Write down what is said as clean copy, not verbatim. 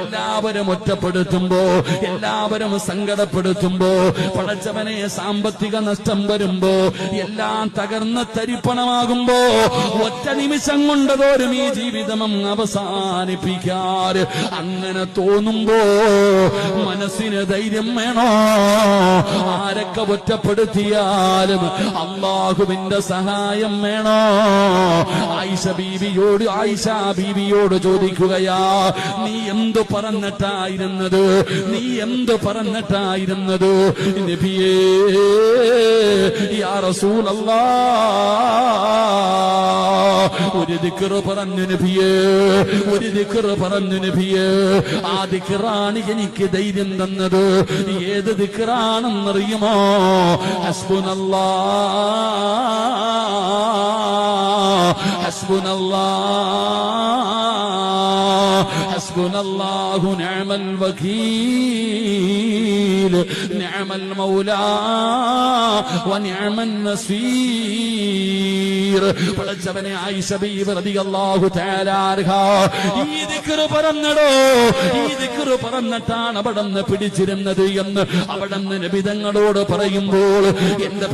എല്ലാവരും ഒറ്റപ്പെടുത്തുമ്പോ, എല്ലാവരും സങ്കടപ്പെടുത്തുമ്പോ, പടച്ചവനെ സാമ്പത്തിക നഷ്ടം വരുമ്പോ, എല്ലാം തകർന്ന് തരിപ്പണമാകുമ്പോ, ഒറ്റ നിമിഷം കൊണ്ടതോരും ഈ ജീവിതം അവസാനിപ്പിക്കാറ്. അങ്ങനെ തോന്നുമ്പോ മനസ്സിന് ധൈര്യം വേണോ? ആരൊക്കെ ഒറ്റപ്പെടുത്തിയാലും അള്ളാഹുവിന്റെ സഹായം വേണോ? ആയിഷ ബീവിയോട് ചോദിക്കുകയാ, നീ എന്തു പറഞ്ഞിട്ടായിരുന്നത്? നീ എന്തു പറഞ്ഞിട്ടായിരുന്നത്? നബിയേ, യാ റസൂലല്ലാഹ്, ഒരു ദിക്ർ പറഞ്ഞു നബിയേ, ഒരു ദിക്ർ പറഞ്ഞു നബിയേ. ആ ദിക്റാണ് എനിക്ക് ധൈര്യം തന്നത്. ഏത് ദിക്റാണെന്നറിയുമോ? ഹസ്ബുനല്ലാഹ്, ഹസ്ബുനല്ലാഹു നിഅമൽ വകീൽ, നിഅമൽ മൗലാ വനിഅമൻ നസീർ. പടച്ചവനെ, ആയിഷ ബീവി റളിയല്ലാഹു തആല അൻഹ ഈ ദിക്ർ പറഞ്ഞടോ, ഈ ദിക്ർ പറഞ്ഞിട്ടാണ് അവിടുന്ന് പിടിച്ചിരുന്നത് എന്ന് അവിടുന്ന് നബി തങ്ങളോട് പറയുമ്പോൾ എന്റെ